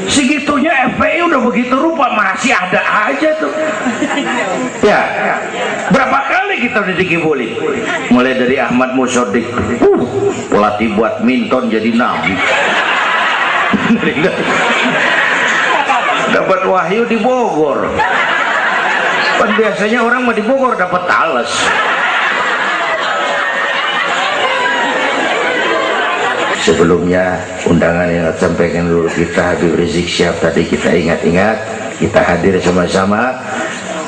Segitunya FPI udah begitu rupa, masih ada aja tuh. Ya, berapa kali kita udah dikibulin, mulai dari Ahmad Musodik, pelatih badminton jadi nabi. Dapat wahyu di Bogor. Kan biasanya orang mau di Bogor dapat talas. Sebelumnya undangan yang sampaikan dulu kita Habib Rizik Syihab tadi kita ingat-ingat, kita hadir sama-sama.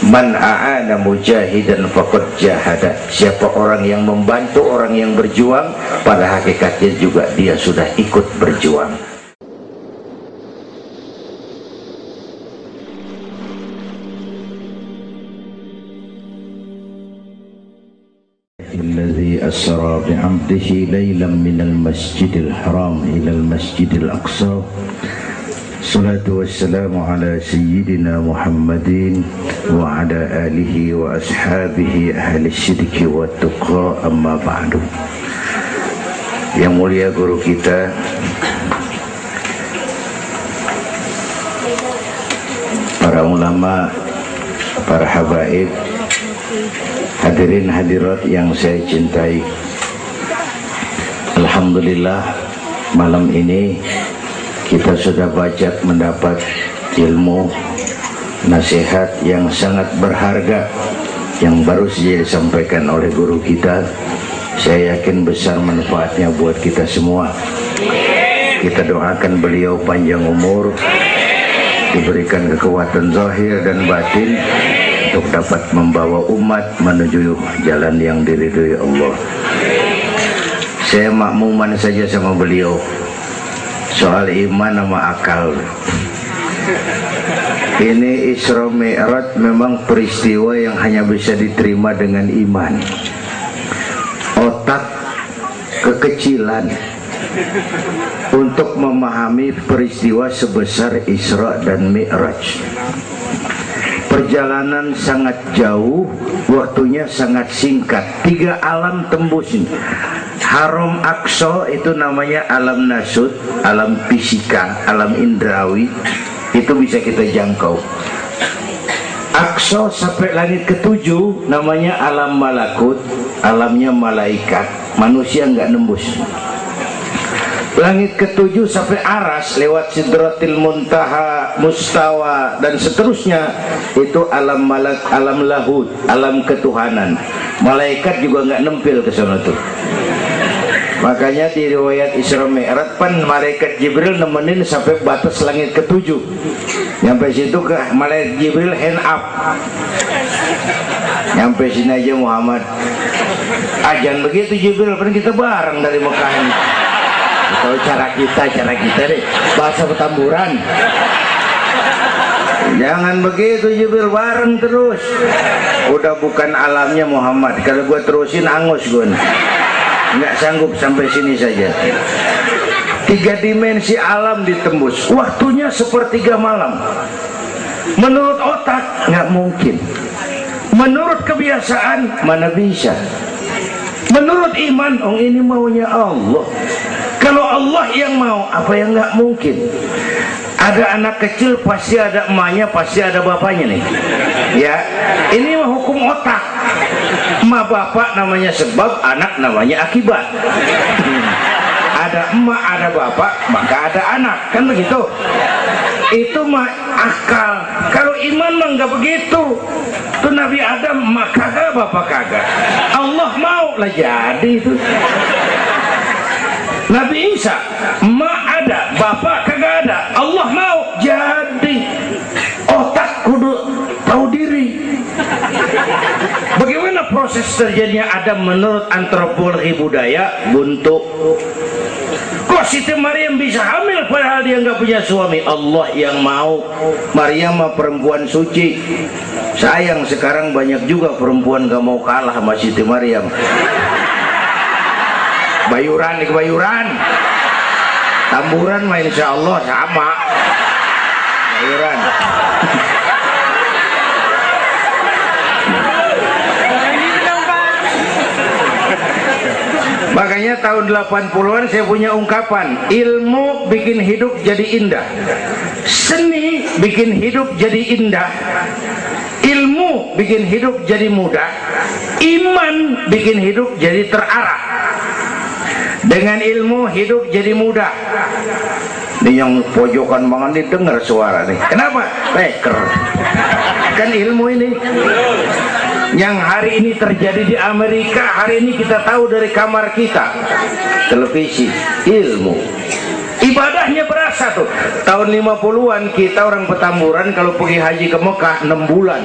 Man a'ana mujahidan faqad jahada. Siapa orang yang membantu orang yang berjuang, pada hakikatnya juga dia sudah ikut berjuang. الذي أسرى بعبده ليلا من المسجد الحرام إلى المسجد الأقصى الصلاة والسلام على سيدنا محمد وعلى آله وأصحابه أهل الصدق والتقى أما بعد. Yang mulia guru kita para ulama, para habaib, hadirin hadirat yang saya cintai, alhamdulillah malam ini kita sudah banyak mendapat ilmu nasihat yang sangat berharga yang baru saja disampaikan oleh guru kita. Saya yakin besar manfaatnya buat kita semua. Kita doakan beliau panjang umur, diberikan kekuatan zahir dan batin untuk dapat membawa umat menuju jalan yang diridhoi Allah. Saya makmuman saja sama beliau soal iman sama akal. Ini Isra Mi'raj memang peristiwa yang hanya bisa diterima dengan iman. Otak kekecilan untuk memahami peristiwa sebesar Isra dan Mi'raj. Perjalanan sangat jauh, waktunya sangat singkat. 3 alam tembus. Haram Aqsa itu namanya alam nasut, alam fisika, alam indrawi. Itu bisa kita jangkau. Aqsa sampai langit ke-7 namanya alam malakut, alamnya malaikat. Manusia nggak nembus. Langit ke-7 sampai Aras lewat Sidratil Muntaha, Mustawa dan seterusnya, itu alam malak, alam lahud, alam ketuhanan. Malaikat juga nggak nempel ke sana tuh. Makanya di riwayat Isra Mi'raj pan malaikat Jibril nemenin sampai batas langit ke-7. Nyampe situ ke malaikat Jibril hand up. Nyampe sini aja Muhammad. Jangan begitu Jibril, kan kita bareng dari Mekah ini. Kalau cara kita deh, bahasa Petamburan. Jangan begitu Jibril, bareng terus. Udah bukan alamnya Muhammad. Kalau gue terusin angus gue, nggak sanggup sampai sini saja. 3 dimensi alam ditembus. Waktunya sepertiga malam. Menurut otak nggak mungkin. Menurut kebiasaan mana bisa. Menurut iman, ini maunya Allah. Kalau Allah yang mau, apa yang nggak mungkin? Ada anak kecil pasti ada emaknya, pasti ada bapaknya nih. Ya, ini mah hukum otak. Emak bapak namanya sebab, anak namanya akibat. Ada emak, ada bapak, maka ada anak, kan begitu? Itu mah akal. Kalau iman mah nggak begitu. Tuh Nabi Adam emak kagak, bapak kagak. Allah mau lah jadi itu. Nabi Isa emak ada, bapak kagak ada. Allah mau jadi. Otak kudu tahu diri. Bagaimana proses terjadinya Adam menurut antropologi budaya? Buntu. Kok Siti Maryam bisa hamil padahal dia nggak punya suami? Allah yang mau. Maryam mah perempuan suci. Sayang sekarang banyak juga perempuan gak mau kalah sama Siti Maryam. Bayuran nih, Bayuran. Tamburan mah insya Allah sama. Bayuran. Makanya tahun 80-an saya punya ungkapan, ilmu bikin hidup jadi indah. Seni bikin hidup jadi indah, ilmu bikin hidup jadi mudah, iman bikin hidup jadi terarah. Dengan ilmu hidup jadi mudah. Ini yang pojokan banget nih dengar suara nih. Kenapa? Peker. Kan ilmu ini yang hari ini terjadi di Amerika, hari ini kita tahu dari kamar kita, televisi, ilmu. Ibadahnya berasa tuh. Tahun 50-an kita orang Petamburan kalau pergi haji ke Mekah 6 bulan.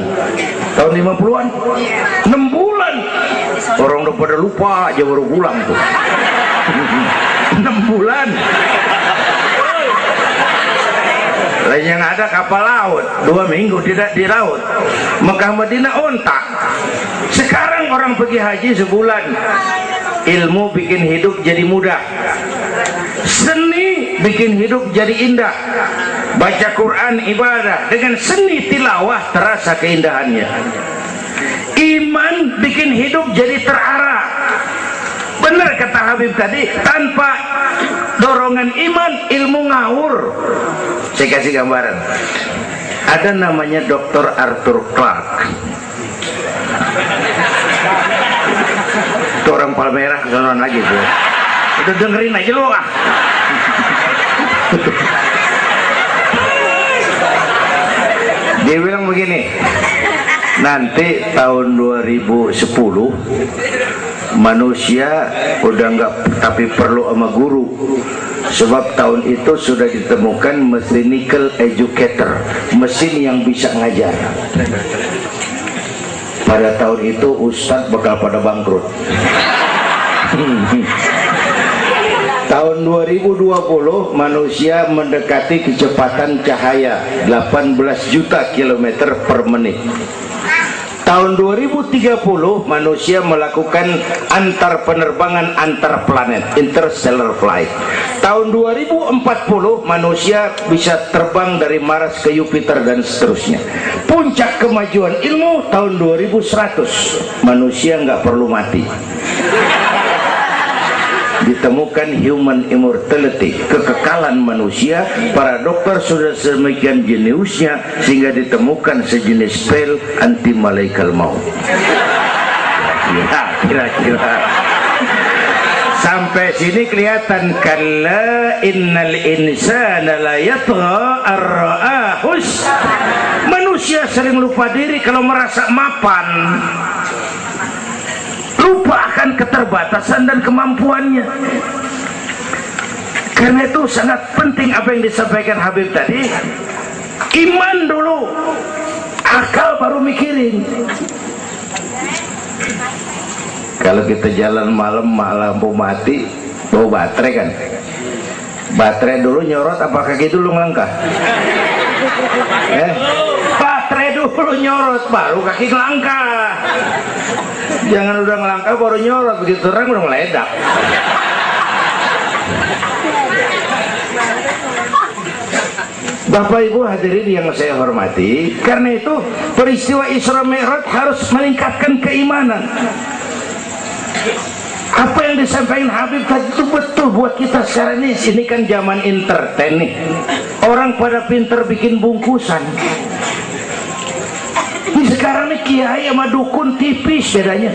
Tahun 50-an 6 bulan. Orang udah pada lupa aja baru pulang tuh. 6 bulan. Lain yang ada kapal laut 2 minggu tidak di laut. Mekah Madinah ontak. Sekarang orang pergi haji sebulan. Ilmu bikin hidup jadi mudah, seni bikin hidup jadi indah. Baca Quran ibadah, dengan seni tilawah terasa keindahannya. Iman bikin hidup jadi terarah. Benar kata Habib tadi, tanpa dorongan iman ilmu ngawur. Saya kasih gambaran. Ada namanya Dr. Arthur Clarke. Itu orang Palmerah kesonoan lagi tuh. Udah dengerin aja lo ah. Dia bilang begini, nanti tahun 2010 manusia udah nggak tapi perlu sama guru, sebab tahun itu sudah ditemukan mechanical educator, mesin yang bisa ngajar. Pada tahun itu ustadz bakal pada bangkrut. Tahun 2020 manusia mendekati kecepatan cahaya 18 juta kilometer per menit. Tahun 2030 manusia melakukan antar penerbangan antar planet, interstellar flight. Tahun 2040 manusia bisa terbang dari Mars ke Jupiter dan seterusnya. Puncak kemajuan ilmu tahun 2100 manusia nggak perlu mati. Ditemukan human immortality, kekekalan manusia. Para dokter sudah sedemikian jeniusnya sehingga ditemukan sejenis pil anti malaikal maut. Ya, kira-kira sampai sini kelihatan. Kalla innal insana la yatgha ar-ra'ahus. Manusia sering lupa diri kalau merasa mapan, lupa akan keterbatasan dan kemampuannya. Karena itu sangat penting apa yang disampaikan Habib tadi. Iman dulu, akal baru mikirin. Kalau kita jalan malam lampu mati, bawa baterai kan, baterai dulu nyorot apa kaki dulu ngelangkah? Baterai dulu nyorot baru kaki ngelangkah. Jangan udah ngelangkah baru nyorot, begitu terang udah meledak. Bapak Ibu hadirin yang saya hormati, karena itu peristiwa Isra Mi'raj harus meningkatkan keimanan. Apa yang disampaikan Habib tadi itu betul buat kita sekarang ini. Ini kan zaman entertain nih. Orang pada pinter bikin bungkusan. Ini sekarang nih kiai sama dukun tipis bedanya.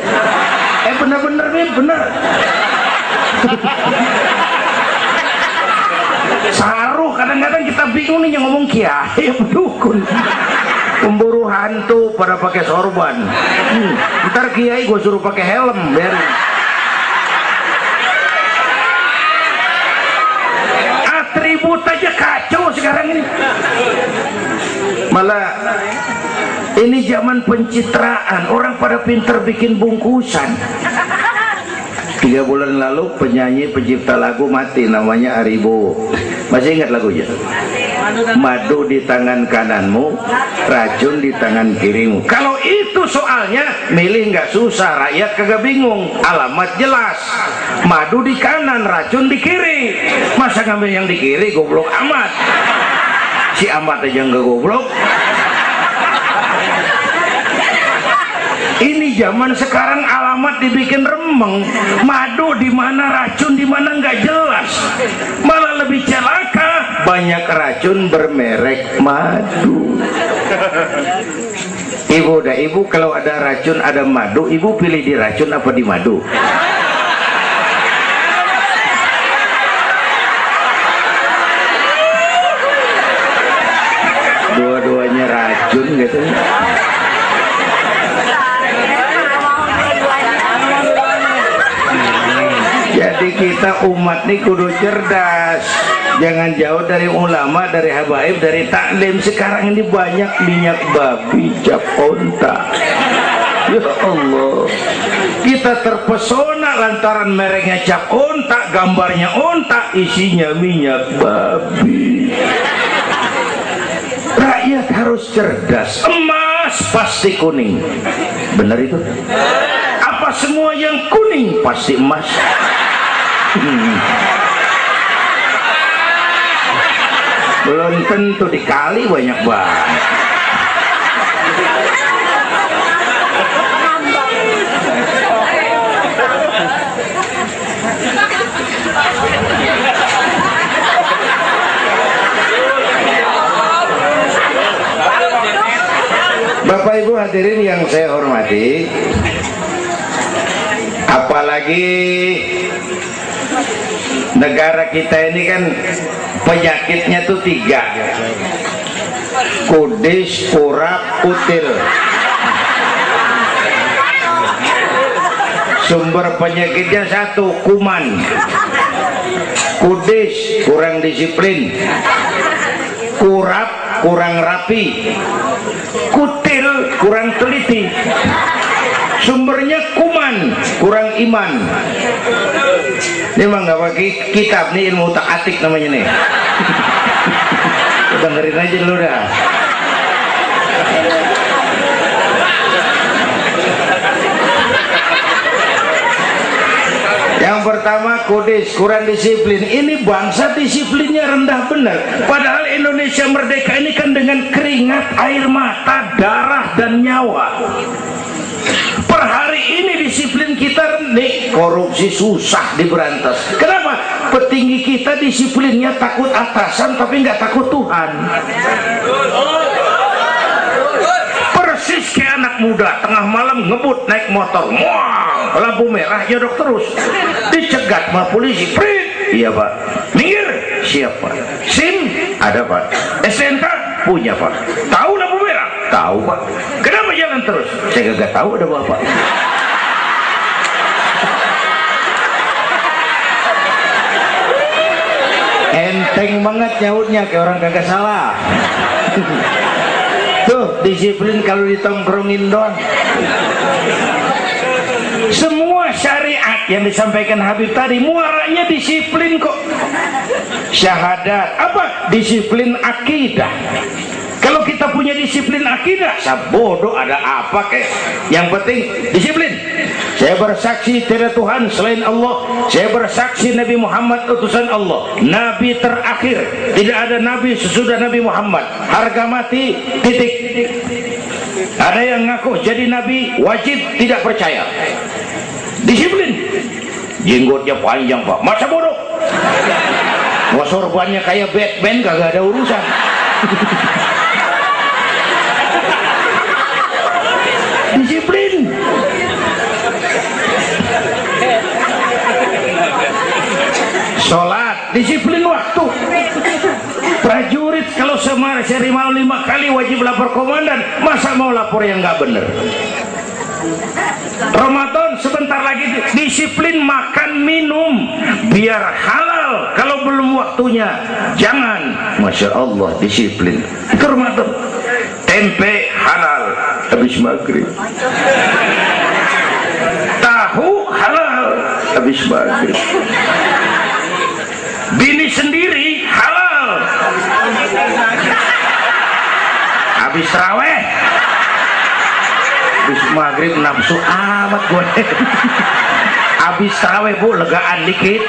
Bener-bener nih, bener. Saru, kadang-kadang kita bingung nih yang ngomong kiai sama dukun. Pemburu hantu pada pakai sorban. Ntar kiai gue suruh pakai helm, biarin. Atribut aja kacau sekarang ini. Malah ini zaman pencitraan, orang pada pinter bikin bungkusan. 3 bulan lalu penyanyi pencipta lagu mati, namanya Aribo. Masih ingat lagunya? Madu di tangan kananmu, racun di tangan kirimu. Kalau itu soalnya milih nggak susah, rakyat kagak bingung, alamat jelas. Madu di kanan, racun di kiri. Masa ngambil yang di kiri, goblok amat. Si amat aja nggak goblok. Ini zaman sekarang alamat dibikin remeng, madu di mana, racun di mana nggak jelas, malah lebih celaka, banyak racun bermerek madu. Ibu dah, ibu kalau ada racun ada madu, ibu pilih di racun apa di madu? Dua-duanya racun gitu. Jadi kita umat nih kudu cerdas, jangan jauh dari ulama, dari habaib, dari taklim. Sekarang ini banyak minyak babi, cap onta. Ya Allah, kita terpesona lantaran mereknya cap onta, gambarnya onta, isinya minyak babi. Rakyat harus cerdas. Emas pasti kuning, benar itu? Apa semua yang kuning pasti emas? Belum tentu, dikali banyak banget. Bapak Ibu hadirin yang saya hormati, apalagi negara kita ini kan penyakitnya tuh 3: kudis, kurap, util. Sumber penyakitnya 1, kuman. Kudis, kurang disiplin. Kurap, kurang rapi. Kutil, kurang teliti. Sumbernya kuman, kurang iman. Ini emang gak pakai kitab nih, ilmu utak atik namanya nih. Dengerin aja dulu dah. Yang pertama kudis, kurang disiplin. Ini bangsa disiplinnya rendah benar. Padahal Indonesia merdeka ini kan dengan keringat, air mata, darah dan nyawa. Per hari ini disiplin kita rendah, korupsi susah diberantas. Kenapa? Petinggi kita disiplinnya takut atasan tapi nggak takut Tuhan. Persis kayak anak muda tengah malam ngebut naik motor, wah, lampu merah jodok terus, dicegat sama polisi. Prit, iya pak. Minggir, siap pak. SIM ada pak. SNK punya pak. Tahu lampu merah? Tahu pak. Kenapa jalan terus? Saya gak tahu, ada bapak. Enteng banget nyautnya kayak orang kagak salah. Tuh disiplin kalau ditongkrongin doang. Semua syariat yang disampaikan Habib tadi muaranya disiplin kok. Syahadat apa? Disiplin akidah. Kalau kita punya disiplin akidah, sabodo ada apa kek? Yang penting disiplin. Saya bersaksi tiada Tuhan selain Allah. Saya bersaksi Nabi Muhammad utusan Allah, Nabi terakhir. Tidak ada Nabi sesudah Nabi Muhammad. Harga mati, titik. Ada yang ngaku jadi Nabi, wajib tidak percaya. Disiplin. Jenggotnya panjang pak, masa bodoh. Mau sorbannya kayak Batman, kagak ada urusan. Disiplin. Sholat, disiplin waktu. Prajurit kalau sehari mau 5 kali wajib lapor komandan, masa mau lapor yang nggak bener? Ramadan sebentar lagi, disiplin makan minum biar halal. Kalau belum waktunya jangan. Masya Allah, disiplin. Itu Ramadan. Tempe halal habis maghrib, tahu halal habis maghrib, bini sendiri halal habis taraweh, habis maghrib nafsu amat gue. Habis taraweh bu, legaan dikit.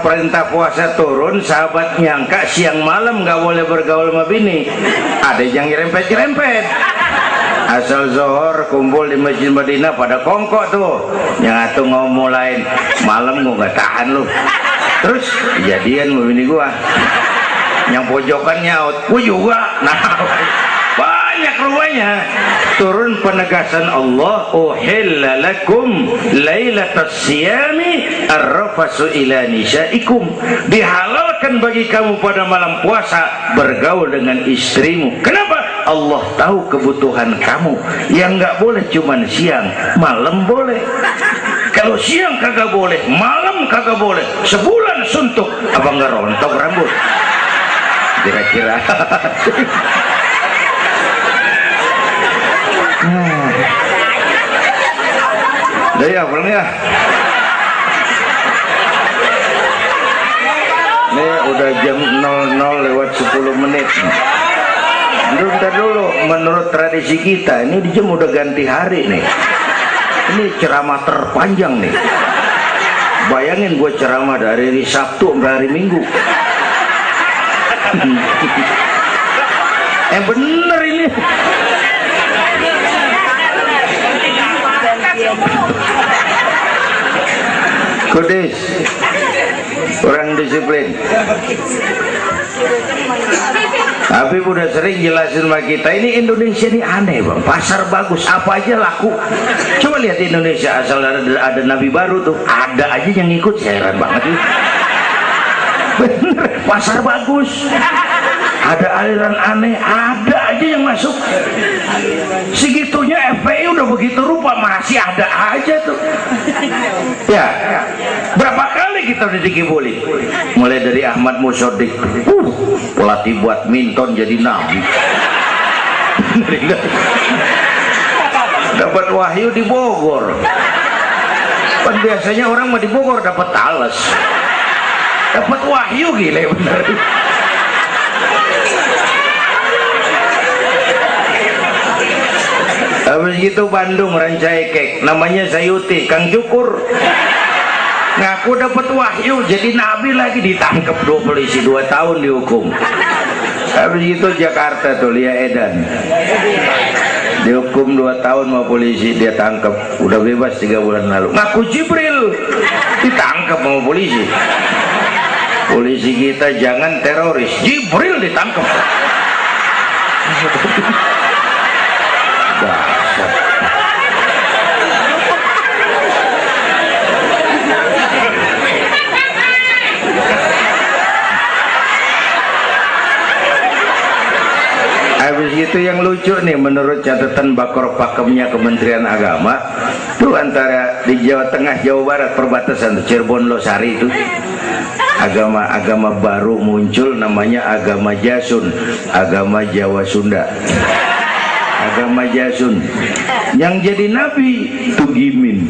perintah puasa turun, sahabat nyangka siang malam nggak boleh bergaul sama bini. Ada yang nyerempet-nyerempet. Asal zohor kumpul di Masjid Madinah pada kongkok tuh. Yang atu ngomong lain, malam gua nggak tahan lu. Terus kejadian sama bini gua. Yang pojokan nyaut, gua juga. Nah, banyak rupanya. Turun penegasan Allah, uhilla lakum lailatas siyami arrafasu ila nisaikum. Dihalalkan bagi kamu pada malam puasa bergaul dengan istrimu. Kenapa? Allah tahu kebutuhan kamu. Yang nggak boleh cuman siang, malam boleh. Kalau siang kagak boleh, malam kagak boleh. Sebulan suntuk, apa nggak rontok rambut? Kira-kira. Udah ya, pulang ya. Ini udah jam 00:10. Bentar dulu, menurut tradisi kita ini di jam udah ganti hari nih. Ini ceramah terpanjang nih. Bayangin gue ceramah dari hari Sabtu sampai hari Minggu. Bener ini. Kudis, orang disiplin. Tapi udah sering jelasin sama kita, ini Indonesia ini aneh bang, pasar bagus, apa aja laku. Coba lihat Indonesia, asal ada nabi baru tuh, ada aja yang ngikut, heran banget nih. Bener, pasar bagus, ada aliran aneh, ada aja yang masuk. Segitunya FPI udah begitu rupa, masih ada aja tuh. Ya, berapa kali kita udah dikibuli, mulai dari Ahmad Musodik, pelatih badminton jadi nabi. Dapat wahyu di Bogor. Kan biasanya orang mau di Bogor dapat talas, dapat wahyu, gila bener. Habis gitu Bandung Rancaikek, namanya Sayuti, Kang Cukur, ngaku dapat wahyu jadi nabi lagi, ditangkap 2 polisi, 2 tahun dihukum. Habis itu Jakarta tuh Lia Edan dihukum 2 tahun sama polisi, dia tangkap, udah bebas 3 bulan lalu. Ngaku Jibril, ditangkap sama polisi. Polisi kita jangan teroris, Jibril ditangkap. Habis itu yang lucu nih, menurut catatan Bakor Pakemnya Kementerian Agama tuh, antara di Jawa Tengah Jawa Barat perbatasan tuh, Cirebon Losari itu agama baru muncul, namanya agama Jasun, agama Jawa Sunda. Agama Jasun yang jadi nabi Tugimin.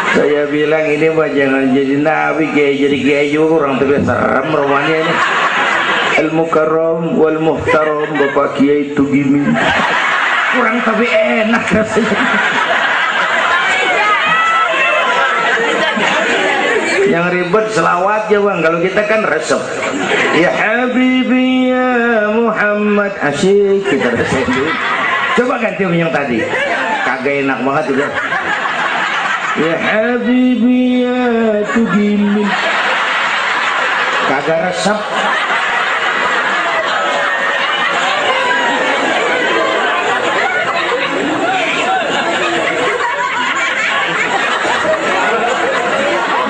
Saya bilang ini mah jangan jadi nabi, kayak jadi kiai juga, orang tapi serem rumahnya ini. Al Mukarram wal Muhtaram Bapak Kiai Tugimin. Kurang tapi enak rasanya. Yang ribet selawat ya bang, kalau kita kan resep. Ya Habibi ya Muhammad, asyik kita resep. Coba ganti yang tadi, kagak enak banget juga. Ya Habibi ya Tugimin, kagak resep.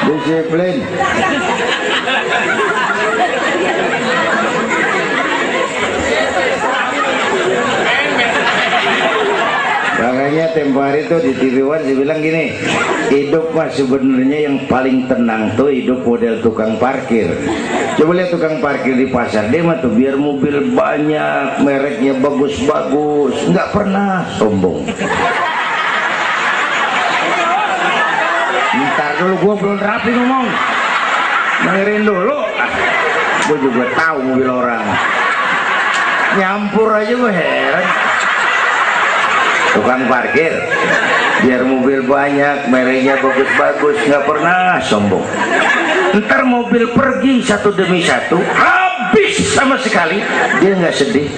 Disiplin. Makanya tempo hari tuh di TV One dia bilang gini, hidup mah sebenarnya yang paling tenang tuh hidup model tukang parkir. Coba lihat tukang parkir di pasar, dia mah tuh biar mobil banyak, mereknya bagus-bagus, nggak pernah sombong. Ntar dulu, gua belum rapi ngomong, dengerin dulu. Gua juga tahu mobil orang, nyampur aja gua heran. Tukang parkir biar mobil banyak, mereknya bagus-bagus, nggak pernah sombong. Ntar mobil pergi satu demi satu, habis sama sekali, dia nggak sedih,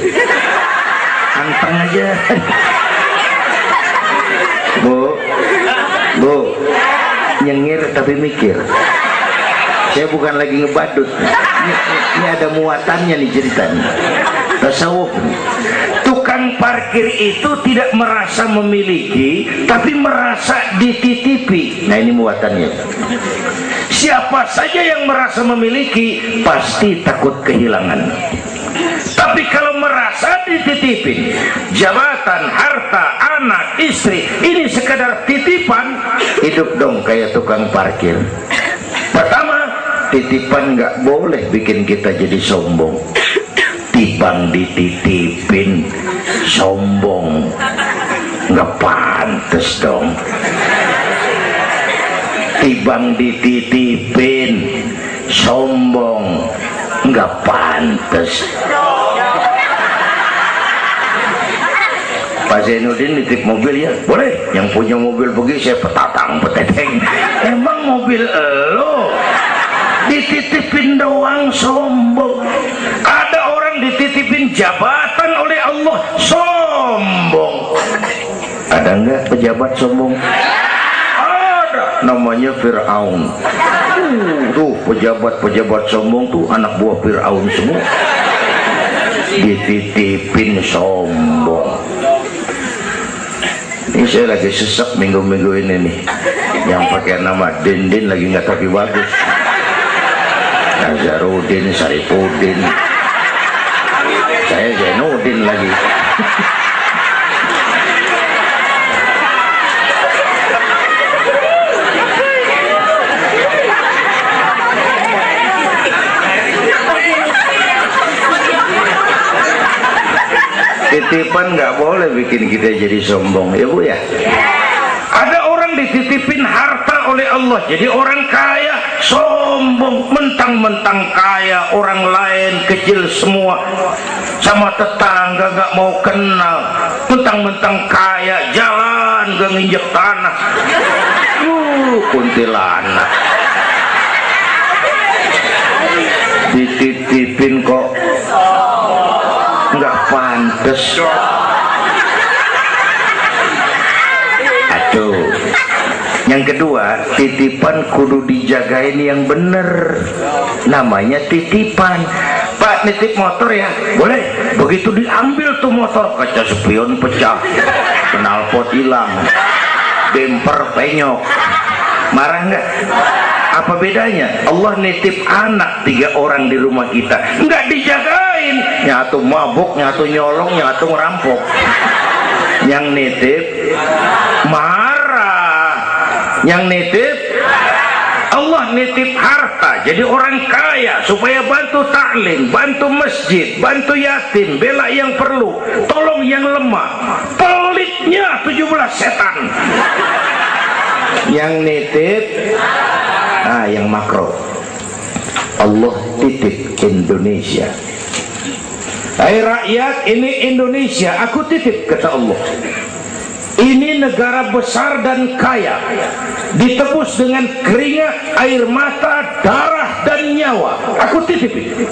anteng aja. Bu, nyengir tapi mikir. Saya bukan lagi ngebadut. Ini ada muatannya nih ceritanya. Tasawuf. Tukang parkir itu tidak merasa memiliki, tapi merasa dititipi. Nah ini muatannya. Siapa saja yang merasa memiliki, pasti takut kehilangan. Tapi kalau merasa dititipin, jabatan, harta, anak, istri, ini sekadar titipan, hidup dong kayak tukang parkir. Pertama, titipan nggak boleh bikin kita jadi sombong. Tibang dititipin sombong, nggak pantes dong. Tibang dititipin sombong, nggak pantes. Pak Zainuddin nitip mobil ya, boleh. Yang punya mobil pergi saya petatang peteteng. Emang mobil lo dititipin doang sombong. Ada orang dititipin jabatan oleh Allah sombong. Ada enggak pejabat sombong? Ada, namanya Fir'aun. Tuh pejabat-pejabat sombong tuh anak buah Fir'aun semua, dititipin sombong. Ini saya lagi sesek minggu-minggu ini nih, yang pakai nama Dindin lagi nggak tapi bagus. Nazarudin, Saripudin, saya Zainuddin lagi. Titipan nggak boleh bikin kita jadi sombong, ya Bu ya. Ada orang dititipin harta oleh Allah, jadi orang kaya sombong, mentang-mentang kaya, orang lain kecil semua, sama tetangga nggak mau kenal, mentang-mentang kaya, jalan gak nginjek tanah. Kuntilanak dititipin kok nggak pantes. Aduh. Yang kedua, titipan kudu dijagain yang bener. Namanya titipan. Pak, nitip motor ya? Boleh. Begitu diambil tuh motor, kaca spion pecah, knalpot hilang, bemper penyok, marah nggak? Apa bedanya? Allah nitip anak 3 orang di rumah kita, nggak dijagain, nyatu mabuk, nyatu nyolong, nyatu ngerampok. Yang nitip marah, yang nitip Allah nitip harta, jadi orang kaya supaya bantu taklim, bantu masjid, bantu yatim, bela yang perlu, tolong yang lemah. Pelitnya 17 setan. Yang nitip yang makro, Allah titip Indonesia. Hai rakyat, ini Indonesia, aku titip, kata Allah. Ini negara besar dan kaya, ditebus dengan keringat, air mata, darah dan nyawa. Aku titip ini.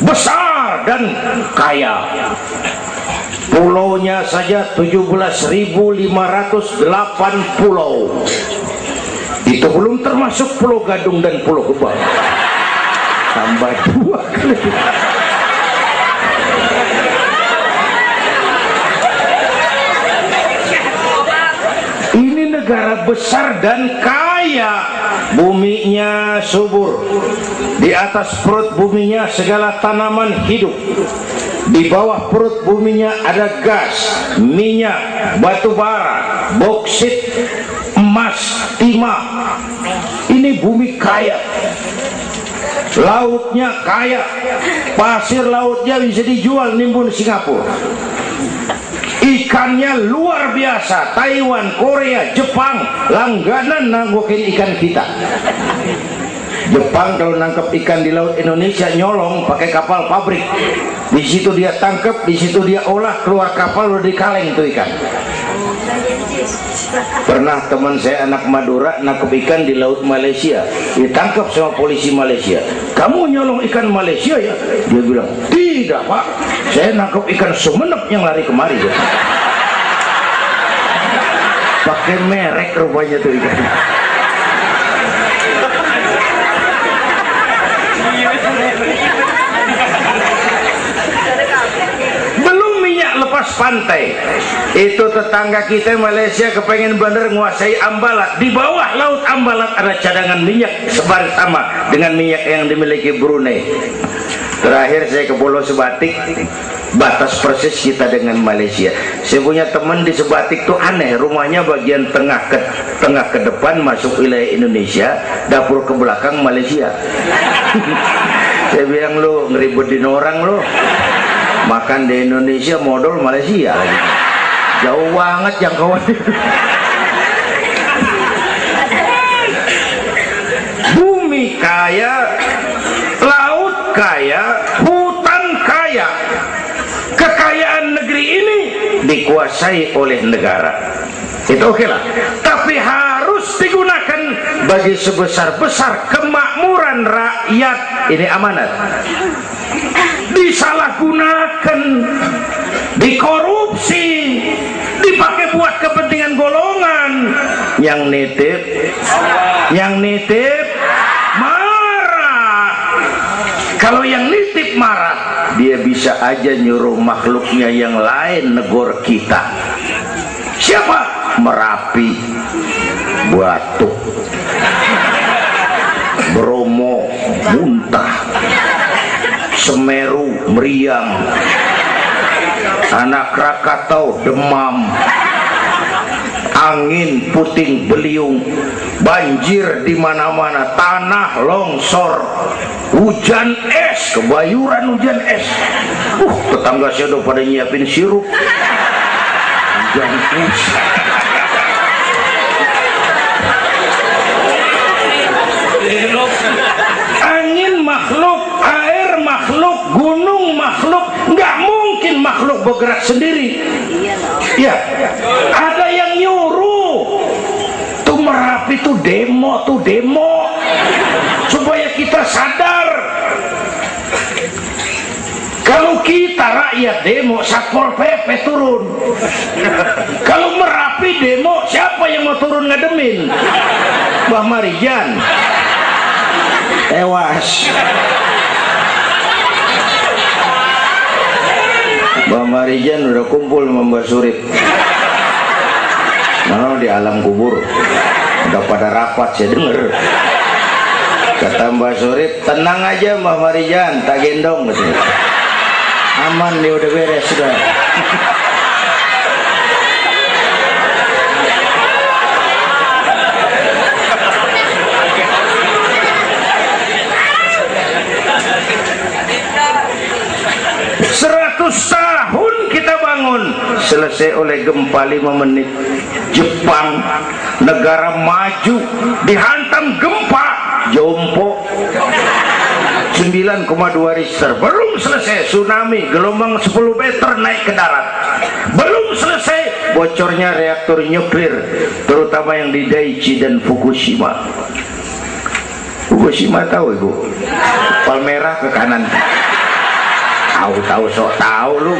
Besar dan kaya. Pulaunya saja 17.508 pulau. Itu belum termasuk Pulau Gadung dan Pulau Gebang. Tambah 2 kali. Ini negara besar dan kaya. Buminya subur. Di atas perut buminya segala tanaman hidup. Di bawah perut buminya ada gas, minyak, batu bara, boksit, emas, timah. Ini bumi kaya. Lautnya kaya. Pasir lautnya bisa dijual nimbun Singapura. Ikannya luar biasa. Taiwan, Korea, Jepang langganan nanggukin ikan kita. Jepang kalau nangkep ikan di laut Indonesia nyolong pakai kapal pabrik. Di situ dia tangkep, di situ dia olah, keluar kapal udah dikaleng tuh ikan. Pernah teman saya anak Madura nangkep ikan di laut Malaysia, ditangkap sama polisi Malaysia. Kamu nyolong ikan Malaysia ya? Dia bilang, tidak Pak, saya nangkep ikan Sumenep yang lari kemari ya. Pakai merek rupanya tuh ikan. Belum minyak lepas pantai, itu tetangga kita Malaysia kepengen bener nguasai Ambalat. Di bawah laut Ambalat ada cadangan minyak sebaris sama dengan minyak yang dimiliki Brunei. Terakhir saya ke Pulau Sebatik, batas persis kita dengan Malaysia. Saya punya teman di Sebatik tuh aneh, rumahnya bagian tengah ke depan masuk wilayah Indonesia, dapur ke belakang Malaysia. Saya bilang, lu ngeributin orang lu, makan di Indonesia modal Malaysia lagi. Jauh banget jangkauan. Bumi kaya, laut kaya, hutan kaya. Kekayaan negeri ini dikuasai oleh negara. Itu oke lah. Tapi harus digunakan bagi sebesar-besar kemakmuran rakyat. Ini amanat. Disalahgunakan, dikorupsi, dipakai buat kepentingan golongan. Yang nitip marah. Kalau yang nitip marah, dia bisa aja nyuruh makhluknya yang lain negor kita. Siapa? Merapi, Batuk, Bromo muntah, Semeru meriang, Anak Krakatau demam, angin puting beliung, banjir di mana-mana, tanah longsor, hujan es, kebayuran hujan es. Tetangga saya udah pada nyiapin sirup. Hujan es. Angin makhluk, air makhluk, gunung makhluk, nggak mungkin makhluk bergerak sendiri. Ya, ada yang nyuruh. Tuh Merapi tuh demo, supaya kita sadar. Kalau kita rakyat demo, Satpol PP turun. Kalau Merapi demo, siapa yang mau turun ngademin? Mbah Marijan tewas. Mbah Marijan udah kumpul sama Mbah Surip. Nah, di alam kubur udah pada rapat, saya denger. Kata Mbah Surip, tenang aja Mbah Marijan, tak gendong katanya. Aman nih, udah beres sudah. 100 tahun kita bangun, selesai oleh gempa 5 menit. Jepang, negara maju, dihantam gempa, jompo 9,2 Richter. Belum selesai tsunami, gelombang 10 meter naik ke darat. Belum selesai bocornya reaktor nuklir, terutama yang di Daiichi dan Fukushima. Fukushima tahu ibu? Palmerah ke kanan. Tahu sok tahu lu.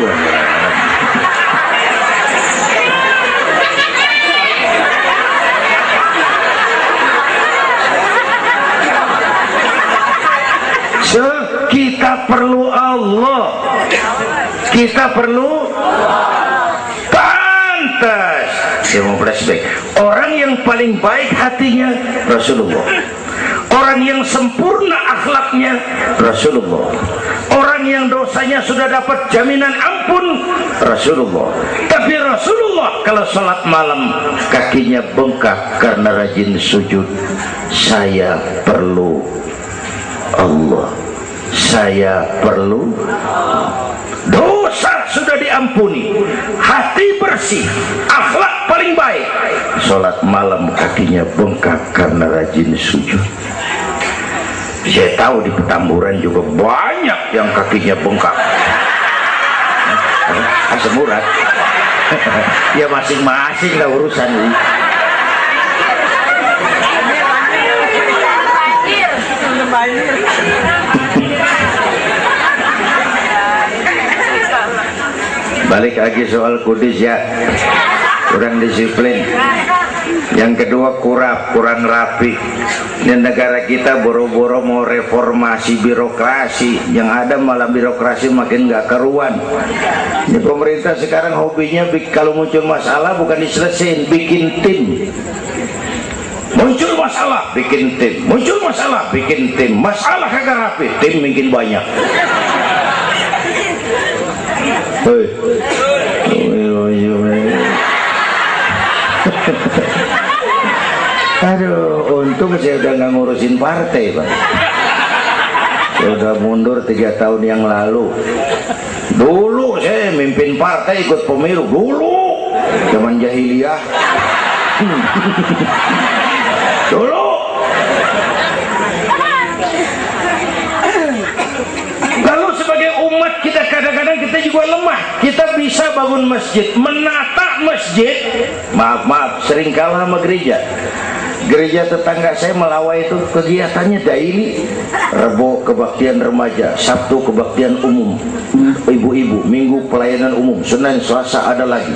Kita perlu Allah. Kita perlu pantas. Saya mau flashback. Orang yang paling baik hatinya Rasulullah. Orang yang sempurna akhlaknya Rasulullah. Orang yang dosanya sudah dapat jaminan ampun Rasulullah. Tapi Rasulullah kalau sholat malam kakinya bengkak karena rajin sujud. Saya perlu Allah. Saya perlu. Dosa sudah diampuni, hati bersih, akhlak paling baik. Sholat malam kakinya bengkak karena rajin sujud. Saya tahu di Petamburan juga banyak yang kakinya bengkak. Asam urat. Ya masing-masing lah urusan ini. Balik lagi soal kudis ya, kurang disiplin. Yang kedua kurang rapi. Dan negara kita boro-boro mau reformasi birokrasi, yang ada malah birokrasi makin gak karuan. Ini pemerintah sekarang hobinya kalau muncul masalah bukan diselesain, bikin tim. Muncul masalah bikin tim, muncul masalah bikin tim, masalah kagak rapi, tim makin banyak. Hei. Aduh, untung saya udah nggak ngurusin partai, Pak. Saya udah mundur 3 tahun yang lalu. Dulu saya mimpin partai, ikut pemilu dulu, zaman jahiliyah. Dulu. Lalu sebagai umat kita kadang-kadang kita juga lemah. Kita bisa bangun masjid, menata masjid. Maaf, sering kalah sama gereja. Gereja tetangga saya Melawai itu kegiatannya daily. Rebo kebaktian remaja, Sabtu kebaktian umum, ibu-ibu, Minggu pelayanan umum, Senin Selasa ada lagi.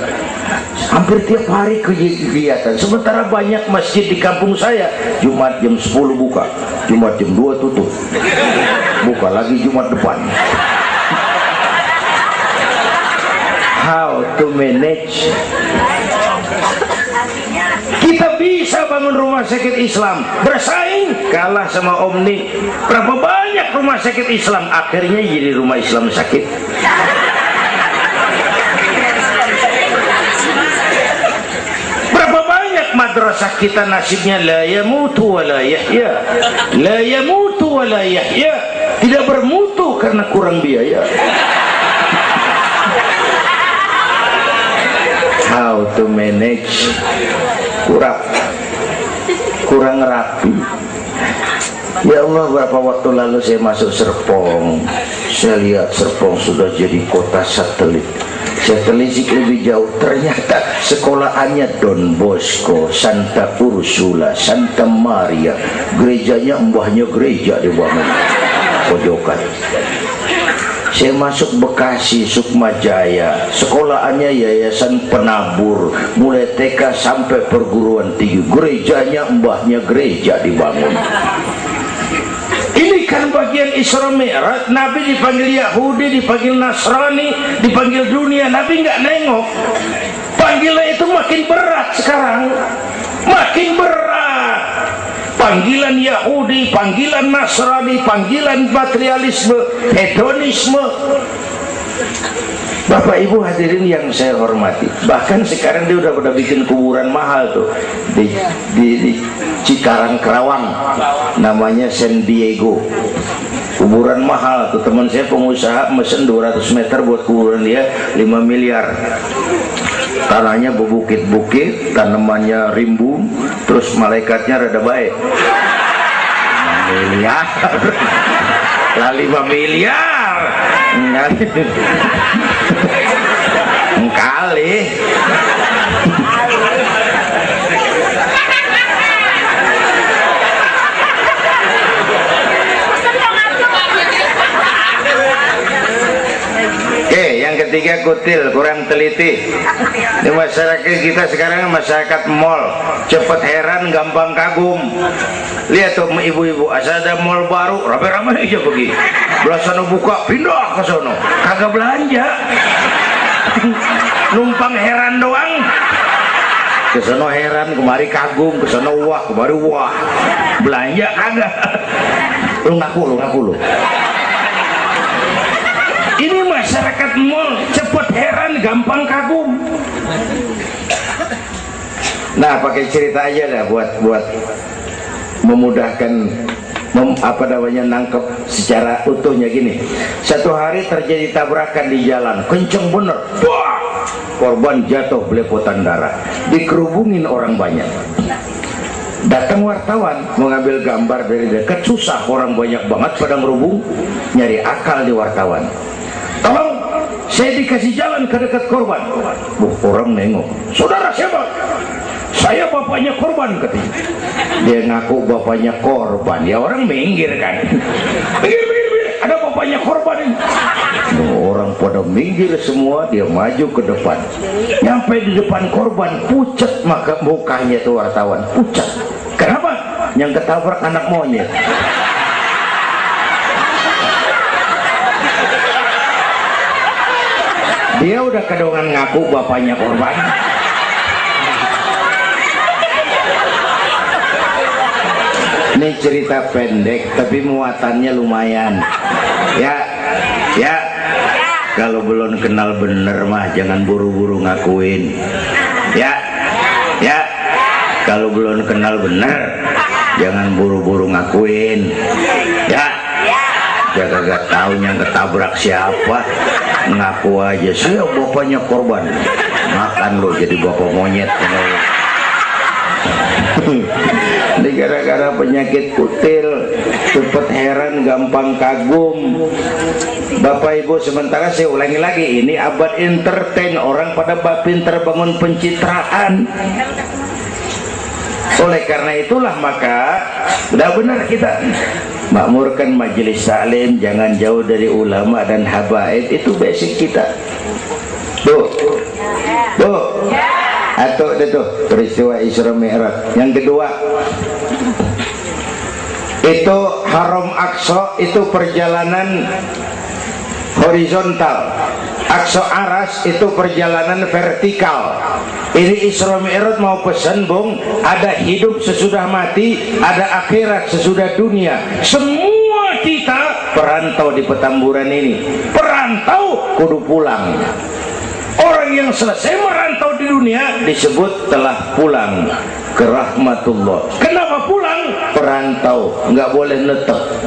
Hampir tiap hari kegiatan. Sementara banyak masjid di kampung saya, Jumat jam 10 buka, Jumat jam 2 tutup, buka lagi Jumat depan. How to manage? Kita bisa bangun rumah sakit Islam, bersaing, kalah sama Omni. Berapa banyak rumah sakit Islam akhirnya jadi rumah Islam sakit. Berapa banyak madrasah kita nasibnya la yamutu wa la yahya, la yamutu wa la yahya, tidak bermutu karena kurang biaya. How to manage? Kurang rapi. Ya Allah, berapa waktu lalu saya masuk Serpong, saya lihat Serpong sudah jadi kota satelit. Saya telisik lebih jauh, ternyata sekolahannya Don Bosco, Santa Ursula, Santa Maria, gerejanya mbahnya gereja dibangun pojokan. Saya masuk Bekasi, Sukma Jaya, sekolahannya Yayasan Penabur, mulai TK sampai perguruan tinggi, gerejanya mbahnya gereja dibangun. Ini kan bagian Isra Mi'raj. Nabi dipanggil Yahudi, dipanggil Nasrani, dipanggil dunia, Nabi nggak nengok. Panggilan itu makin berat sekarang, makin berat. Panggilan Yahudi, panggilan Nasrani, panggilan materialisme, hedonisme. Bapak Ibu hadirin yang saya hormati, bahkan sekarang dia udah bikin kuburan mahal tuh di Cikarang Kerawang, namanya San Diego. Kuburan mahal tuh, teman saya pengusaha mesen 200 meter buat kuburan dia 5 miliar. Tanahnya berbukit-bukit, tanamannya rimbun, terus malaikatnya rada baik. 5 miliar lah, 5 miliar kali. Oke, yang ketiga kutil, kurang teliti. Di masyarakat kita sekarang masyarakat mall, cepet heran, gampang kagum. Lihat tuh ibu-ibu, asal ada mall baru, rame-rame aja pergi. Belah sana buka, pindah ke sono, kagak belanja. Numpang heran doang. Ke sono heran, kemari kagum, ke sono wah, kemari wah. Belanja kagak. Lu ngaku lu. Ini masyarakat mall, cepet heran, gampang kagum. Nah, pakai cerita aja dah buat memudahkan nangkep secara utuhnya gini. Satu hari terjadi tabrakan di jalan, kenceng bener. Wah! Korban jatuh belepotan darah, dikerubungin orang banyak. Datang wartawan mengambil gambar dari dekat, susah, orang banyak banget pada ngerubung, nyari akal di wartawan. Tolong saya dikasih jalan ke dekat korban. Orang nengok, saudara siapa? Saya bapaknya korban, katanya. Dia ngaku bapaknya korban, ya orang minggir kan. Minggir, ada bapaknya korban ini. Orang pada minggir semua, dia maju ke depan. Nyampe di depan korban, pucat maka mukanya tuh wartawan, pucat. Kenapa? Yang ketabrak anak monyet. Dia udah kedongan ngaku bapaknya korban. Ini cerita pendek tapi muatannya lumayan. Ya, kalau belum kenal bener mah jangan buru-buru ngakuin. Ya, kalau belum kenal bener jangan buru-buru ngakuin. Ya, gak tahu yang ketabrak siapa, ngaku aja saya bapaknya korban. Makan lo jadi bapak monyet. Ini gara-gara penyakit kutil, cepet heran, gampang kagum. Bapak Ibu, sementara saya ulangi lagi, ini abad entertain, orang pada pinter bangun pencitraan. Oleh karena itulah maka udah benar kita makmurkan majelis taklim, jangan jauh dari ulama dan habaib, itu basic kita. Tuh. Atau itu peristiwa Isra Mi'raj. Yang kedua, itu Haram Aqsa, itu perjalanan horizontal. Aqsa Aras itu perjalanan vertikal. Ini Isra Mi'raj mau pesan, Bung, ada hidup sesudah mati, ada akhirat sesudah dunia. Semua kita perantau di Petamburan ini. Perantau kudu pulang. Orang yang selesai merantau di dunia disebut telah pulang ke rahmatullah. Kenapa pulang? Perantau, nggak boleh netep.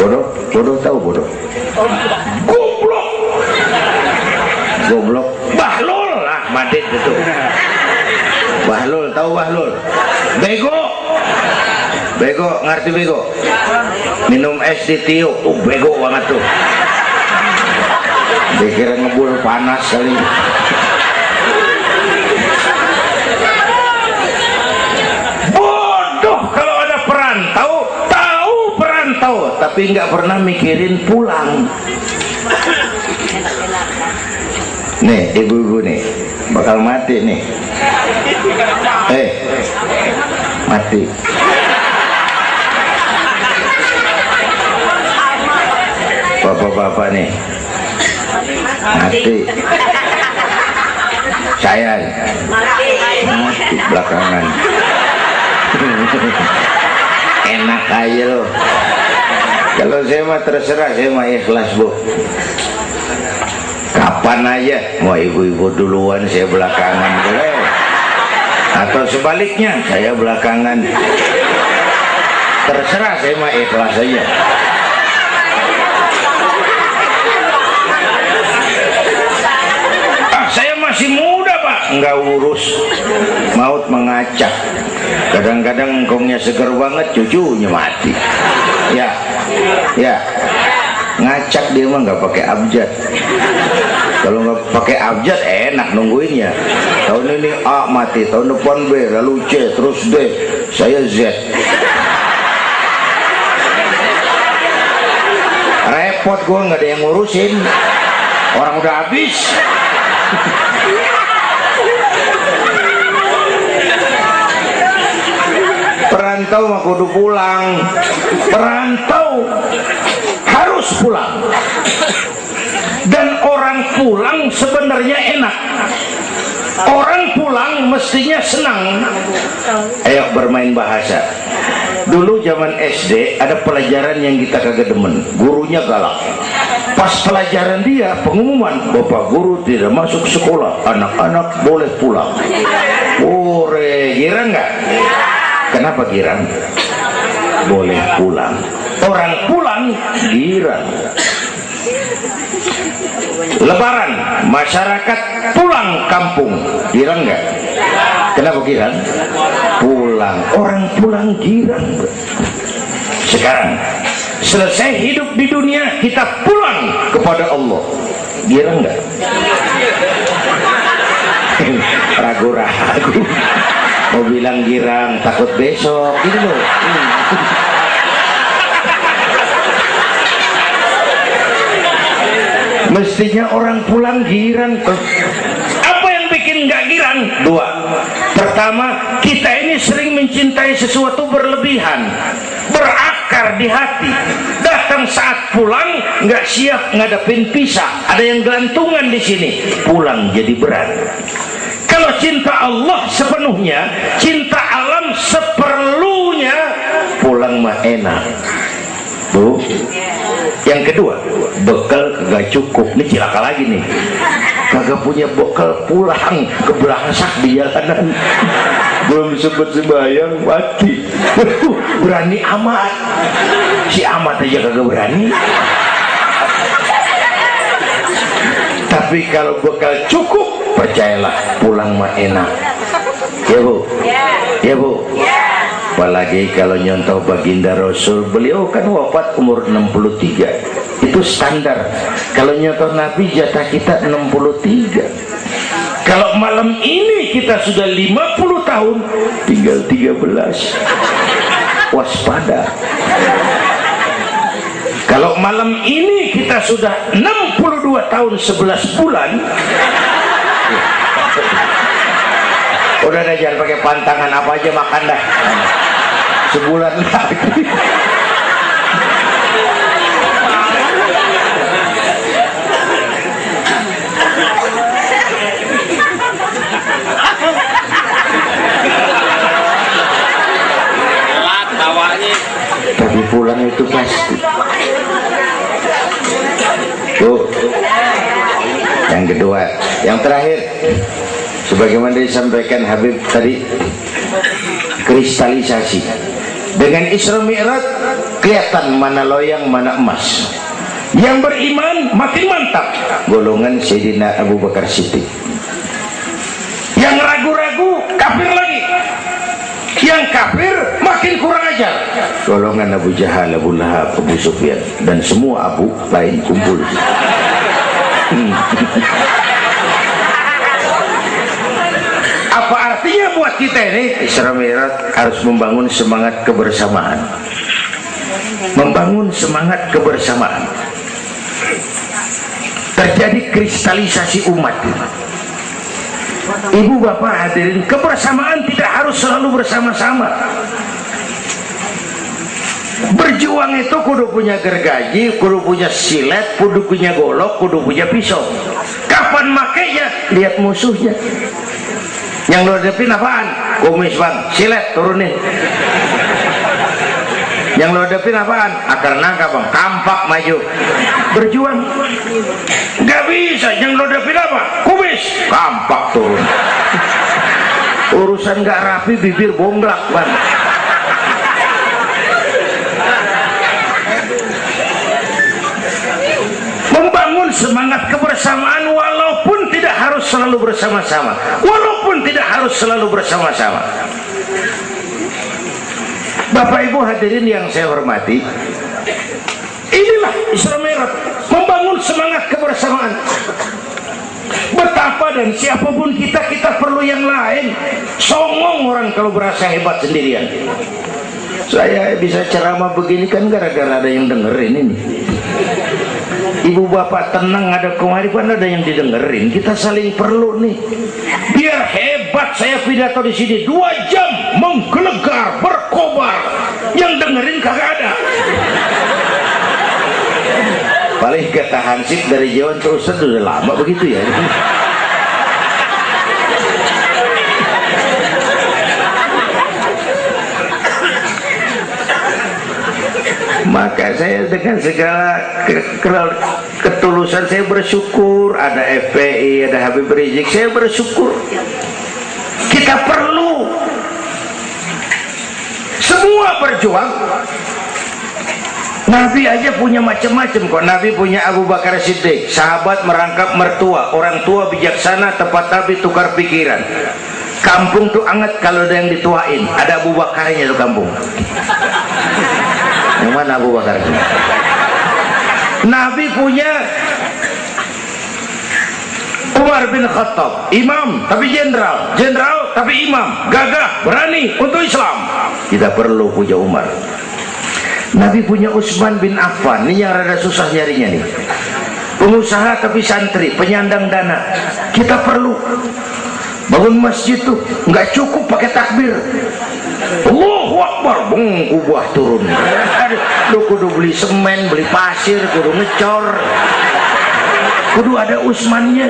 Bodoh tahu bodoh? Goblok. Bahlul lah, Madit itu. Bahlul, tahu Bahlul? Bego, ngerti bego? Minum es ditiup, bego banget tuh. Dikira ngebul panas kali. Bodoh kalau ada perantau, tahu perantau, tapi nggak pernah mikirin pulang. Nih, ibu-ibu nih, bakal mati nih. Mati. Bapak-bapak nih mati. Saya mati belakangan. Enak aja loh. Kalau saya mah terserah, saya mah ikhlas, Bu. Kapan aja, mau ibu-ibu duluan saya belakangan boleh, atau sebaliknya saya belakangan. Terserah, saya mah ikhlas aja. Saya masih muda, Pak, nggak urus. Maut mengacak. Kadang-kadang engkongnya seger banget, cucunya mati. Ya, ngacak dia mah nggak pakai abjad. Kalau nggak pakai abjad enak nungguinnya. Tahun ini A mati, tahun depan B, lalu C, terus D, saya Z. Repot gua, nggak ada yang ngurusin. Orang udah habis. Perantau mah kudu pulang. Perantau harus pulang. Dan orang pulang sebenarnya enak. Orang pulang mestinya senang. Ayo bermain bahasa. Dulu zaman SD ada pelajaran yang kita kagak demen, gurunya galak. Pas pelajaran dia pengumuman, Bapak guru tidak masuk sekolah, anak-anak boleh pulang. Girang nggak? Kenapa girang? Boleh pulang. Orang pulang girang. Lebaran, masyarakat pulang kampung, girang nggak? Kenapa girang? Pulang, orang pulang girang. Sekarang selesai hidup di dunia kita pulang kepada Allah. Girang nggak? Ragu-ragu mau bilang girang, takut besok gitu loh. Mestinya orang pulang girang tuh. Apa yang bikin nggak girang? Dua. Pertama, kita ini sering mencintai sesuatu berlebihan, berakar di hati. Datang saat pulang nggak siap ngadepin pisah, ada yang gelantungan di sini, pulang jadi berat. Kalau cinta Allah sepenuhnya, cinta alam seperlunya, pulang mah enak. Bu. Yang kedua, bekal kagak cukup. Ini cilaka lagi nih. Kagak punya bekal, pulang kebelangsak di jalanan. Belum sempet sembahyang mati. Berani amat. Si amat aja kagak berani. Tapi kalau bekal cukup, percayalah pulang mah enak. Ya Bu? Ya Bu? Apalagi kalau nyontoh baginda Rasul, beliau kan wafat umur 63. Itu standar. Kalau nyontoh Nabi jatah kita 63. Kalau malam ini kita sudah 50 tahun, tinggal 13. Waspada. Kalau malam ini kita sudah 62 tahun 11 bulan, udah deh, jangan pakai pantangan, apa aja makan dah. Sebulan lagi. Tapi pulang itu pasti. Tuh. Yang kedua, yang terakhir, sebagaimana disampaikan Habib tadi, kristalisasi. Dengan Isra Mi'raj kelihatan mana loyang mana emas. Yang beriman makin mantap, golongan Sayyidina Abu Bakar Siddiq. Yang ragu-ragu kafir lagi. Yang kafir makin kurang ajar, golongan Abu Jahal, Abu Lahab, Abu Sufyan, dan semua Abu lain kumpul. Apa artinya buat kita ini? Isra Mi'raj harus membangun semangat kebersamaan. Membangun semangat kebersamaan. Terjadi kristalisasi umat. Ibu bapak hadirin, kebersamaan tidak harus selalu bersama-sama. Berjuang itu kudu punya gergaji, kudu punya silet, kudu punya golok, kudu punya pisau. Kapan makainya? Lihat musuhnya. Yang lo hadapin apaan? Kumis bang, silet turunin. Yang lo hadapin apaan? Akar nangka bang, kampak maju. Berjuang nggak bisa. Yang lo hadapin apa? Kumis, kampak turun. Urusan nggak rapi, bibir bonglak bang. Membangun semangat kebersamaan walaupun tidak harus selalu bersama-sama, walaupun tidak harus selalu bersama-sama. Bapak Ibu hadirin yang saya hormati, inilah Isra Mi'raj, membangun semangat kebersamaan. Betapa dan siapapun kita perlu yang lain. Songong orang kalau berasa hebat sendirian. Saya bisa ceramah begini kan gara-gara ada yang dengerin ini. Ibu bapak tenang, ada kearifan, ada yang didengerin. Kita saling perlu nih. Biar hebat saya pidato di sini 2 jam menggelegar, berkobar. Yang dengerin kagak ada. Paling kata Hansip dari Jawa itu Ustaz udah lama begitu ya. Maka saya dengan segala ketulusan saya bersyukur ada FPI, ada Habib Rizik, saya bersyukur. Kita perlu semua berjuang. Nabi aja punya macam-macam kok. Nabi punya Abu Bakar Siddiq, sahabat merangkap mertua, orang tua bijaksana, tepat tapi tukar pikiran. Kampung tuh anget kalau ada yang dituain, ada Abu Bakarnya tuh kampung. Yang mana Abu Bakar? Nabi punya Umar bin Khattab, imam tapi jenderal, jenderal tapi imam, gagah, berani untuk Islam. Kita perlu punya Umar. Nabi punya Utsman bin Affan, ini yang rada susah nyarinya nih. Pengusaha tapi santri, penyandang dana. Kita perlu. Bangun masjid tuh nggak cukup pakai takbir. Allahu Akbar, kubah turun. Lu kudu beli semen, beli pasir, kudu ngecor, kudu ada Utsmannya.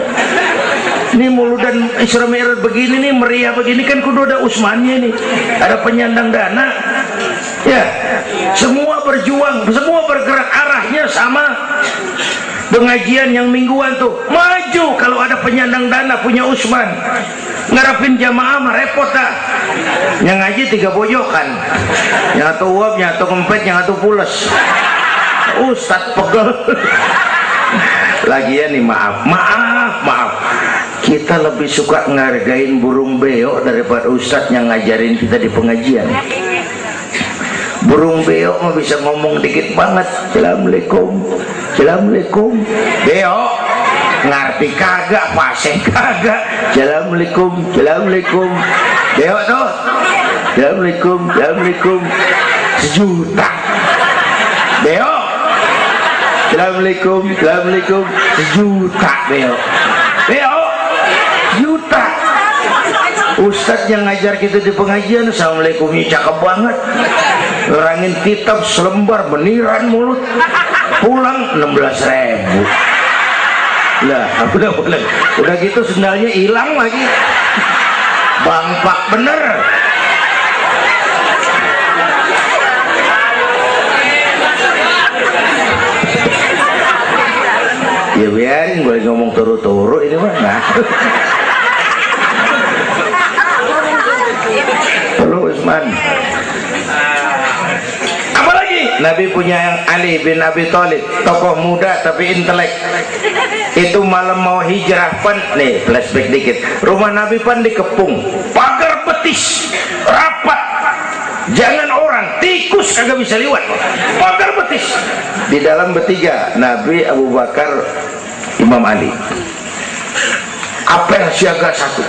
Ini muludan Isra Mi'raj begini nih, meriah begini kan kudu ada Utsmannya nih. Ada penyandang dana. Ya, semua berjuang, semua bergerak arahnya sama. Pengajian yang mingguan tuh maju kalau ada penyandang dana punya Utsman. Ngarepin jamaah mah repot dah. Yang ngaji 3 pojokan, yang atuh uap, yang atuh kempet, yang atuh pules. Ustad pegel. Lagian nih maaf, kita lebih suka ngargain burung beo daripada ustad yang ngajarin kita di pengajian. Burung beo mah bisa ngomong dikit banget. Assalamualaikum, assalamualaikum. Beo ngerti kagak, paseh kagak. Assalamualaikum, assalamualaikum. Beo tuh assalamualaikum, assalamualaikum. 1 juta. Beo assalamualaikum, assalamualaikum. 1 juta beo. Beo juta. Ustadz yang ngajar kita di pengajian, assalamualaikumnya cakep banget, nerangin kitab selembar beniran mulut, pulang 16.000. Lah udah gitu sendalnya hilang lagi, bangpak bener. Ya biarin gue ngomong turu-turu ini mah. Nah. Perlu Utsman. Apalagi Nabi punya yang Ali bin Abi Thalib, tokoh muda tapi intelek. Itu malam mau hijrah pan, nih flashback dikit. Rumah Nabi pan dikepung, pagar betis, rapat. Jangan orang, tikus kagak bisa lewat. Pagar betis. Di dalam bertiga, Nabi, Abu Bakar, Imam Ali. Apel siaga 1.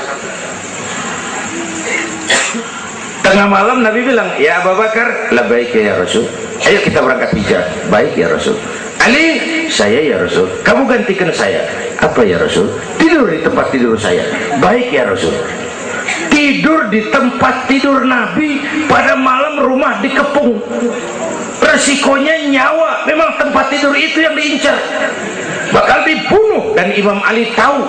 Tengah malam Nabi bilang, ya Abu Bakar, labbaik ya Rasul. Ayo kita berangkat hijrah. Baik ya Rasul. Ali, saya ya Rasul. Kamu gantikan saya. Apa ya Rasul? Tidur di tempat tidur saya. Baik ya Rasul. Tidur di tempat tidur Nabi pada malam rumah dikepung. Resikonya nyawa. Memang tempat tidur itu yang diincar. Bakal dibunuh dan Imam Ali tahu.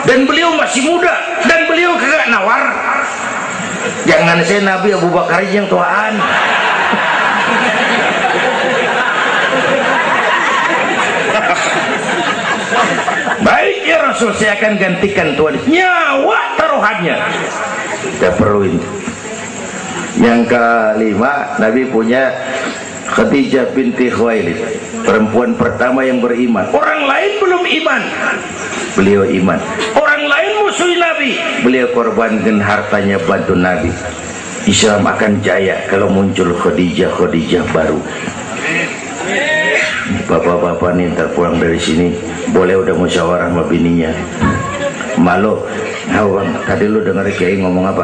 Dan beliau masih muda dan beliau kagak nawar. Jangan saya Nabi, Abu Bakar yang tuaan. Baik ya Rasul, saya akan gantikan tuan. Nyawa taruhannya. Kita perluin. Yang kelima, Nabi punya Khadijah binti Khuwailid, perempuan pertama yang beriman. Orang lain belum iman, beliau iman. Orang lain musuh Nabi, beliau korbankan hartanya bantu Nabi. Islam akan jaya kalau muncul Khadijah baru. Bapak-bapak nih ntar pulang dari sini boleh udah musyawarah sama bininya. Malu, nah bang, tadi lu denger Kiai ngomong apa?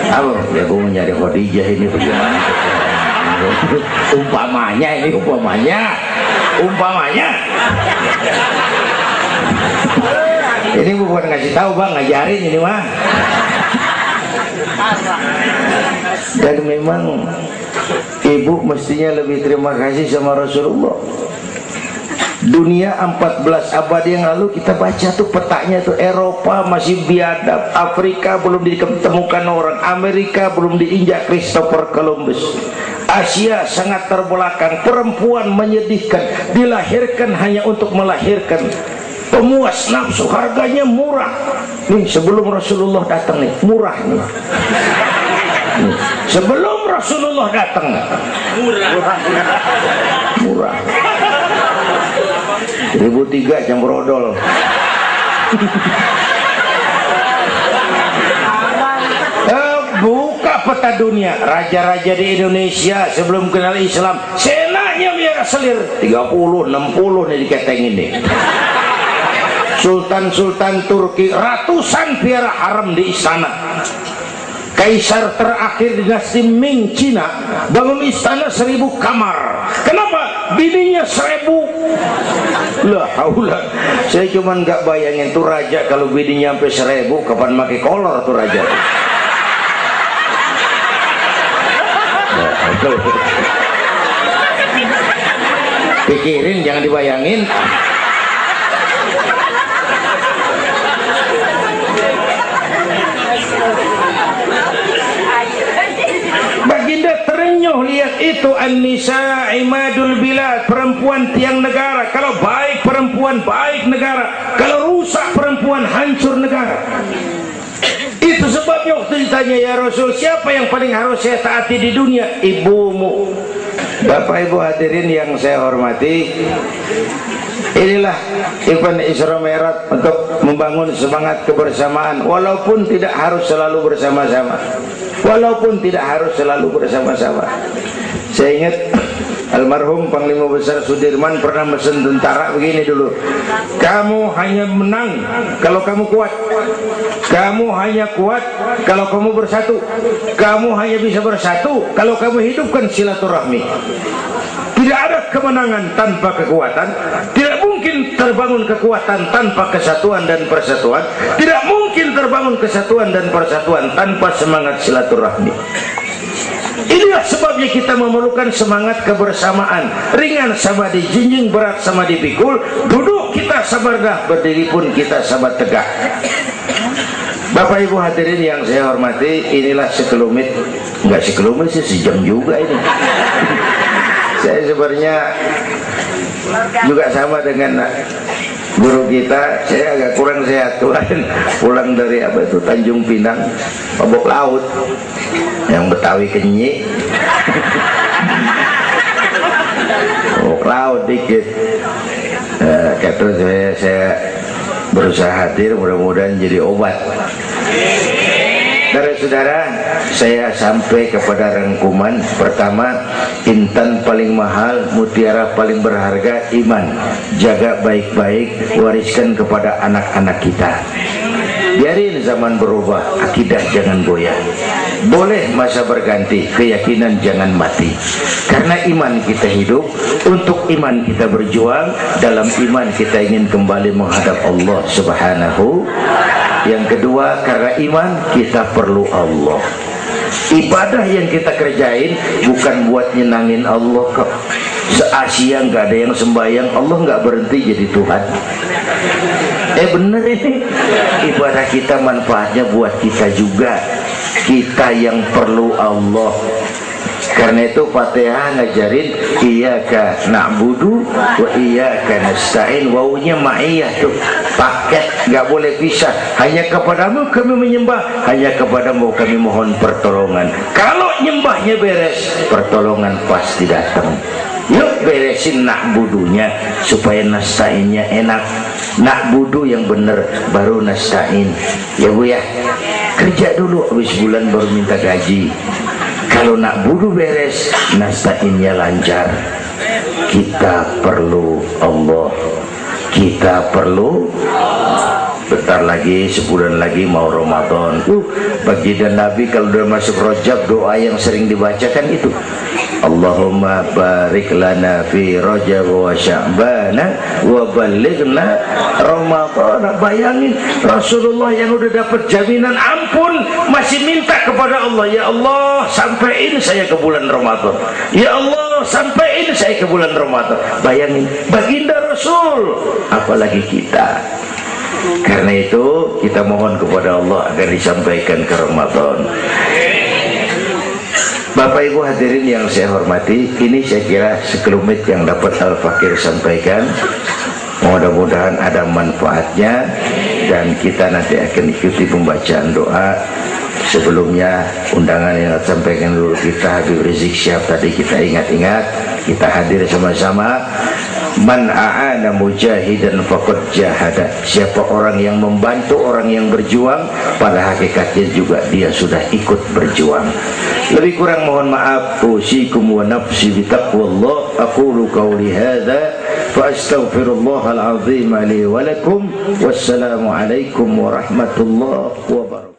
Apa? Ya gue mau nyari Khadijah ini bagaimana? Umpamanya ini, umpamanya. Ini bukan ngasih tahu bang, ngajarin ini mah. Dan memang ibu mestinya lebih terima kasih sama Rasulullah. Dunia 14 abad yang lalu kita baca tuh petanya tuh, Eropa masih biadab, Afrika belum ditemukan orang, Amerika belum diinjak Christopher Columbus, Asia sangat terbelakang, perempuan menyedihkan, dilahirkan hanya untuk melahirkan, pemuas nafsu, harganya murah. Nih sebelum Rasulullah datang nih, murah nih. Nih, sebelum Rasulullah datang murah. 1003 jam brodol. Buka peta dunia. Raja-raja di Indonesia sebelum kenal Islam senaknya biara selir 30, 60 nih diketengin nih. Sultan-sultan Turki ratusan biara haram di istana. Kaisar terakhir dinasti Ming Cina bangun istana 1000 kamar. Kenapa? Bininya 1000. Lah haula. Saya cuman nggak bayangin tuh raja kalau bininya sampai 1000 kapan pakai kolor tuh raja. Pikirin, jangan dibayangin. Baginda terenyuh lihat itu, an-nisa imadul bilad, perempuan tiang negara. Kalau baik perempuan baik negara, kalau rusak perempuan hancur negara. Itu sebabnya waktu ditanya, ya Rasul, siapa yang paling harus saya taati di dunia? Ibumu. Bapak Ibu hadirin yang saya hormati, inilah event Isra Mi'raj untuk membangun semangat kebersamaan, walaupun tidak harus selalu bersama-sama. Walaupun tidak harus selalu bersama-sama. Saya ingat almarhum Panglima Besar Sudirman pernah mesen tentara begini dulu, kamu hanya menang kalau kamu kuat, kamu hanya kuat kalau kamu bersatu, kamu hanya bisa bersatu kalau kamu hidupkan silaturahmi. Tidak ada kemenangan tanpa kekuatan, tidak mungkin terbangun kekuatan tanpa kesatuan dan persatuan, tidak mungkin terbangun kesatuan dan persatuan tanpa semangat silaturahmi. Inilah sebabnya kita memerlukan semangat kebersamaan. Ringan sama dijinjing, berat sama dipikul. Duduk kita sabar dah, berdiri pun kita sabar tegak. Bapak Ibu hadirin yang saya hormati, inilah sekelumit, enggak sekelumit sih, sejam juga ini. Saya sebenarnya juga sama dengan guru kita, saya agak kurang sehat tuan, pulang dari apa itu Tanjung Pinang, mabok laut, yang Betawi kenyik, mabok laut dikit. Kata saya berusaha hadir, mudah-mudahan jadi obat. Saudara-saudara, saya sampai kepada rangkuman pertama, intan paling mahal, mutiara paling berharga, iman. Jaga baik-baik, wariskan kepada anak-anak kita. Biarin zaman berubah, akidah jangan goyah. Boleh masa berganti, keyakinan jangan mati. Karena iman kita hidup, untuk iman kita berjuang, dalam iman kita ingin kembali menghadap Allah Subhanahu. Yang kedua, karena iman kita perlu Allah. Ibadah yang kita kerjain bukan buat nyenangin Allah kok. Se-Asia nggak ada yang sembahyang, Allah nggak berhenti jadi Tuhan. Bener ini. Ibadah kita manfaatnya buat kita juga. Kita yang perlu Allah. Karena itu Fatihah ngajarin iyyaka na'budu wa iyyaka nasta'in. Wawunya ma'iyah tuh, paket, nggak boleh pisah. Hanya kepadamu kami menyembah, hanya kepadamu kami mohon pertolongan. Kalau nyembahnya beres, pertolongan pasti datang. Yuk beresin na'budunya supaya nasta'innya enak. Na'budu yang bener baru nasta'in. Ya Bu ya, kerja dulu habis bulan baru minta gaji. Kalau nak budu beres, nasta'innya lancar. Kita perlu Allah. Kita perlu. Bentar lagi, sebulan lagi mau Ramadan. Baginda Nabi kalau udah masuk Rajab, doa yang sering dibacakan itu, Allahumma barik lana fi Rajab wa Sya'ban wa balighna Ramadan. Bayangin Rasulullah yang udah dapat jaminan ampun masih minta kepada Allah, ya Allah sampaiin saya ke bulan Ramadan, ya Allah sampaiin saya ke bulan Ramadan. Bayangin baginda Rasul, apalagi kita. Karena itu kita mohon kepada Allah agar disampaikan ke Ramadan. Bapak Ibu hadirin yang saya hormati, ini saya kira sekelumit yang dapat Al-Fakir sampaikan. Mudah-mudahan ada manfaatnya, dan kita nanti akan ikuti pembacaan doa. Sebelumnya undangan yang sampaikan dulu kita, Habib Rizik Syihab tadi kita ingat-ingat, kita hadir sama-sama. Man a'ana mujahidan faqad jahada. Siapa orang yang membantu orang yang berjuang, pada hakikatnya juga dia sudah ikut berjuang. Lebih kurang mohon maaf. Usikum wa nafsi bi taqwallah. Aqulu qawli hadza fa astaghfirullahal azim li wa lakum. Wassalamu alaikum warahmatullahi wabarakatuh.